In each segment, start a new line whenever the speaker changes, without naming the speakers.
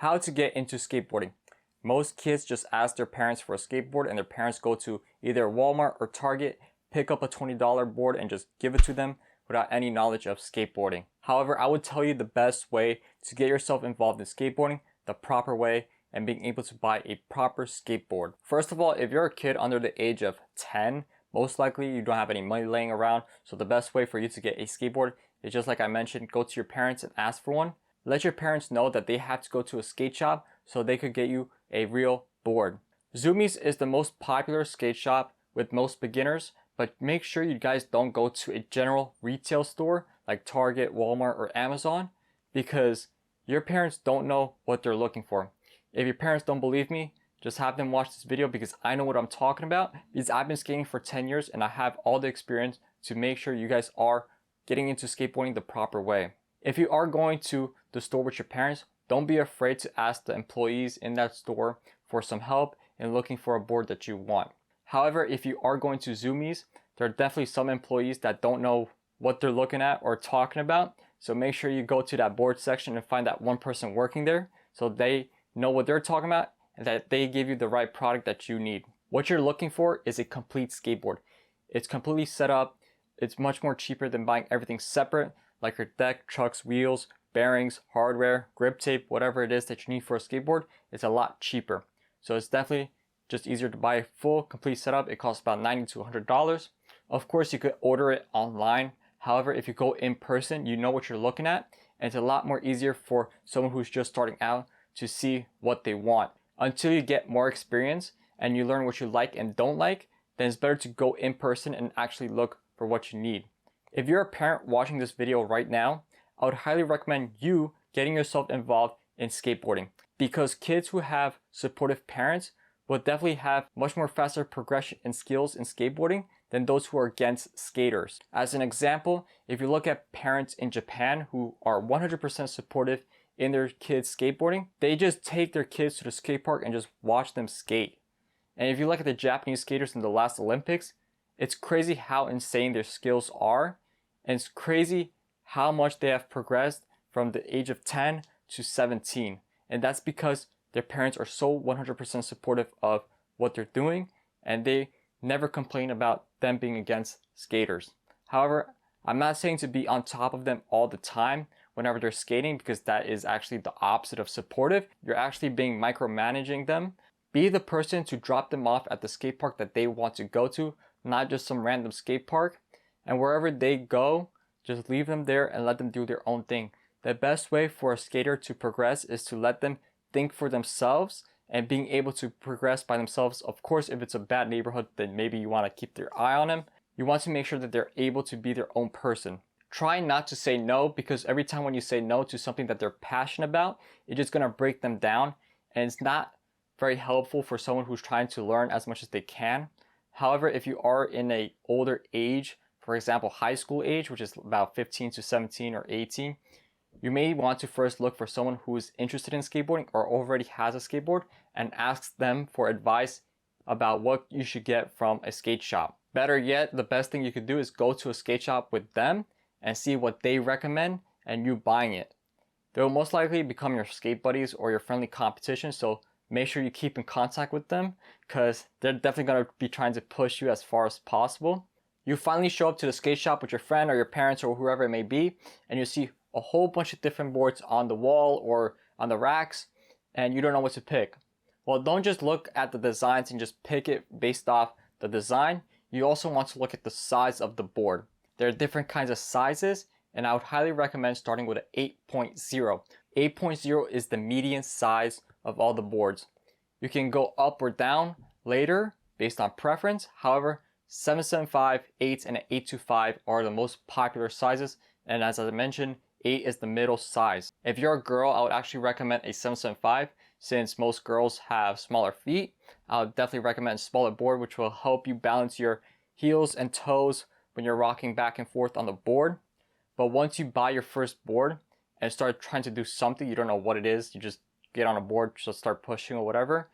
How to get into skateboarding. Most kids just ask their parents for a skateboard and their parents go to either Walmart or Target, pick up a $20 board and just give it to them without any knowledge of skateboarding. However, I would tell you the best way to get yourself involved in skateboarding, the proper way, and being able to buy a proper skateboard. First of all, if you're a kid under the age of 10, most likely you don't have any money laying around, so the best way for you to get a skateboard is just like I mentioned, go to your parents and ask for one. Let your parents know that they have to go to a skate shop so they could get you a real board. Zoomies is the most popular skate shop with most beginners, but make sure you guys don't go to a general retail store like Target, Walmart, or Amazon because your parents don't know what they're looking for. If your parents don't believe me, just have them watch this video because I know what I'm talking about because I've been skating for 10 years and I have all the experience to make sure you guys are getting into skateboarding the proper way. If you are going to the store with your parents, don't be afraid to ask the employees in that store for some help in looking for a board that you want. However, if you are going to Zoomies, there are definitely some employees that don't know what they're looking at or talking about. So make sure you go to that board section and find that one person working there so they know what they're talking about and that they give you the right product that you need. What you're looking for is a complete skateboard. It's completely set up. It's much more cheaper than buying everything separate, like your deck, trucks, wheels, bearings, hardware, grip tape, whatever it is that you need for a skateboard. It's a lot cheaper. So it's definitely just easier to buy a full, complete setup. It costs about $90 to $100. Of course, you could order it online. However, if you go in person, you know what you're looking at, and it's a lot more easier for someone who's just starting out to see what they want. Until you get more experience and you learn what you like and don't like, then it's better to go in person and actually look for what you need. If you're a parent watching this video right now, I would highly recommend you getting yourself involved in skateboarding because kids who have supportive parents will definitely have much more faster progression in skills in skateboarding than those who are against skaters. As an example, if you look at parents in Japan who are 100% supportive in their kids skateboarding, they just take their kids to the skate park and just watch them skate. And if you look at the Japanese skaters in the last Olympics, it's crazy how insane their skills are, and it's crazy how much they have progressed from the age of 10 to 17. And that's because their parents are so 100% supportive of what they're doing, and they never complain about them being against skaters. However, I'm not saying to be on top of them all the time whenever they're skating because that is actually the opposite of supportive. You're actually being micromanaging them. Be the person to drop them off at the skate park that they want to go to, not just some random skate park. And wherever they go, just leave them there and let them do their own thing. The best way for a skater to progress is to let them think for themselves and being able to progress by themselves. Of course, if it's a bad neighborhood, then maybe you want to keep their eye on them. You want to make sure that they're able to be their own person. Try not to say no because every time when you say no to something that they're passionate about, it's just going to break them down and it's not very helpful for someone who's trying to learn as much as they can. However, if you are in an older age, for example, high school age, which is about 15 to 17 or 18, you may want to first look for someone who is interested in skateboarding or already has a skateboard and ask them for advice about what you should get from a skate shop. Better yet, the best thing you could do is go to a skate shop with them and see what they recommend and you buying it. They will most likely become your skate buddies or your friendly competition, so make sure you keep in contact with them because they're definitely going to be trying to push you as far as possible. You finally show up to the skate shop with your friend or your parents or whoever it may be, and you see a whole bunch of different boards on the wall or on the racks, and you don't know what to pick. Well, don't just look at the designs and just pick it based off the design. You also want to look at the size of the board. There are different kinds of sizes, and I would highly recommend starting with an 8.0. 8.0 is the median size of all the boards. You can go up or down later based on preference. However, 775, 8, and an 825 are the most popular sizes, and as I mentioned, 8 is the middle size. If you're a girl, I would actually recommend a 775 since most girls have smaller feet. I would definitely recommend a smaller board which will help you balance your heels and toes when you're rocking back and forth on the board. But once you buy your first board and start trying to do something, you don't know what it is, you just get on a board, just start pushing or whatever,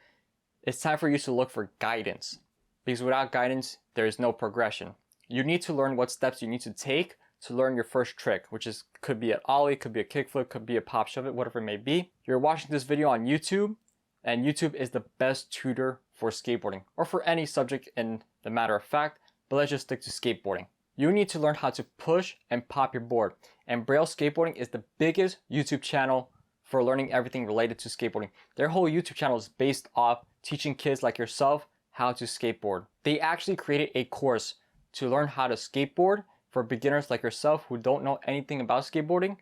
it's time for you to look for guidance. Because without guidance, there is no progression. You need to learn what steps you need to take to learn your first trick, which could be an ollie, could be a kickflip, could be a pop shove it, whatever it may be. You're watching this video on YouTube, and YouTube is the best tutor for skateboarding, or for any subject in the matter of fact, but let's just stick to skateboarding. You need to learn how to push and pop your board, and Braille Skateboarding is the biggest YouTube channel for learning everything related to skateboarding. Their whole YouTube channel is based off teaching kids like yourself how to skateboard. They actually created a course to learn how to skateboard for beginners like yourself who don't know anything about skateboarding.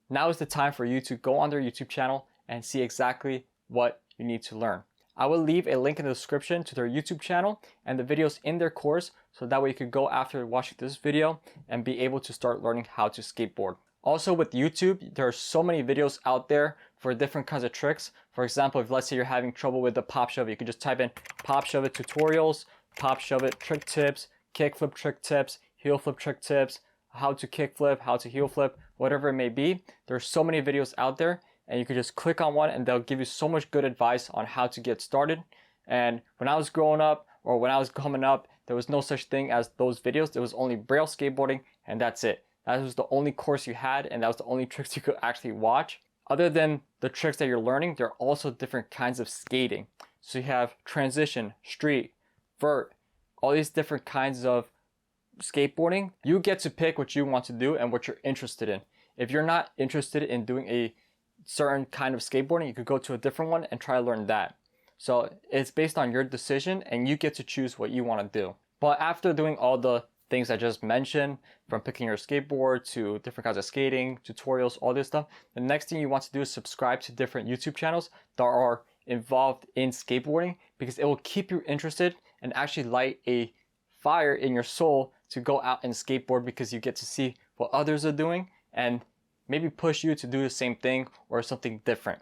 Now is the time for you to go on their YouTube channel and see exactly what you need to learn. I will leave a link in the description to their YouTube channel and the videos in their course, so that way you could go after watching this video and be able to start learning how to skateboard. Also with YouTube, there are so many videos out there for different kinds of tricks. For example, if let's say you're having trouble with the pop shove, you can just type in pop shove it tutorials, pop shove it trick tips, kickflip trick tips, heel flip trick tips, how to kickflip, how to heel flip, whatever it may be. There are so many videos out there, and you can just click on one and they'll give you so much good advice on how to get started. And when I was growing up, or when I was coming up, there was no such thing as those videos. There was only Braille Skateboarding, and that's it. That was the only course you had, and that was the only tricks you could actually watch. Other than the tricks that you're learning, there are also different kinds of skating. So you have transition, street, vert, all these different kinds of skateboarding. You get to pick what you want to do and what you're interested in. If you're not interested in doing a certain kind of skateboarding, you could go to a different one and try to learn that. So it's based on your decision, and you get to choose what you want to do. But after doing all the things I just mentioned, from picking your skateboard to different kinds of skating, tutorials, all this stuff, the next thing you want to do is subscribe to different YouTube channels that are involved in skateboarding, because it will keep you interested and actually light a fire in your soul to go out and skateboard, because you get to see what others are doing and maybe push you to do the same thing or something different.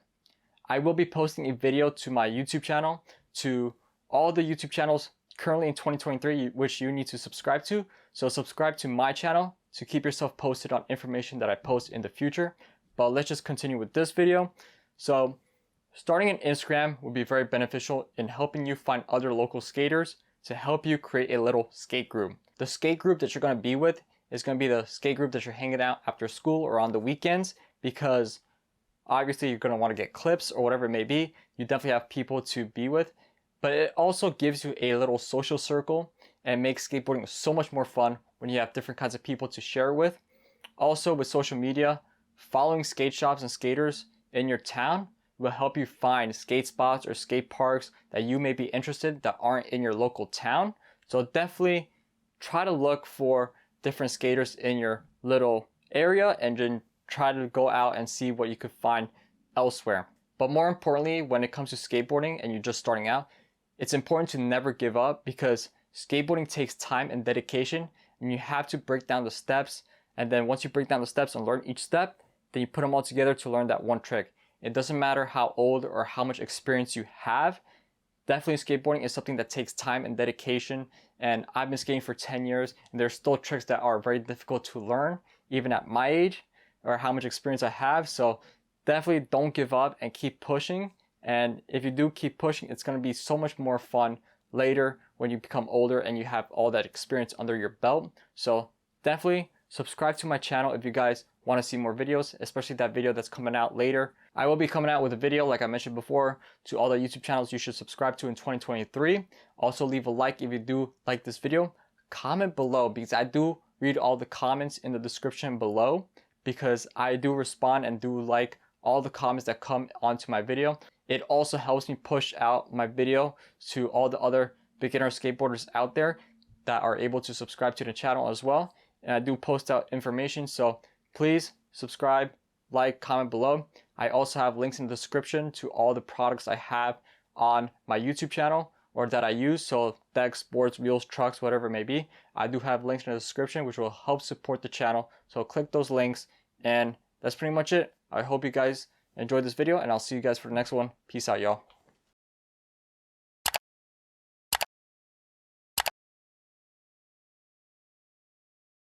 I will be posting a video to my YouTube channel, to all the YouTube channels currently in 2023, which you need to subscribe to. So subscribe to my channel to keep yourself posted on information that I post in the future. But let's just continue with this video. So starting an Instagram would be very beneficial in helping you find other local skaters to help you create a little skate group. The skate group that you're going to be with is going to be the skate group that you're hanging out after school or on the weekends, because obviously you're going to want to get clips or whatever it may be. You definitely have people to be with, but it also gives you a little social circle and makes skateboarding so much more fun when you have different kinds of people to share with. Also with social media, following skate shops and skaters in your town will help you find skate spots or skate parks that you may be interested that aren't in your local town. So definitely try to look for different skaters in your little area and then try to go out and see what you could find elsewhere. But more importantly, when it comes to skateboarding and you're just starting out, it's important to never give up, because skateboarding takes time and dedication, and you have to break down the steps. And then once you break down the steps and learn each step, then you put them all together to learn that one trick. It doesn't matter how old or how much experience you have. Definitely skateboarding is something that takes time and dedication, and I've been skating for 10 years and there's still tricks that are very difficult to learn even at my age or how much experience I have. So definitely don't give up and keep pushing, and if you do keep pushing, it's going to be so much more fun later when you become older and you have all that experience under your belt. So definitely subscribe to my channel if you guys want to see more videos, especially that video that's coming out later. I will be coming out with a video, like I mentioned before, to all the YouTube channels you should subscribe to in 2023. Also leave a like if you do like this video. Comment below, because I do read all the comments in the description below, because I do respond and do like all the comments that come onto my video. It also helps me push out my video to all the other beginner skateboarders out there that are able to subscribe to the channel as well. And I do post out information, so please subscribe, like, comment below. I also have links in the description to all the products I have on my YouTube channel or that I use. So decks, boards, wheels, trucks, whatever it may be. I do have links in the description which will help support the channel. So click those links, and that's pretty much it. I hope you guys enjoyed this video, and I'll see you guys for the next one. Peace out, y'all.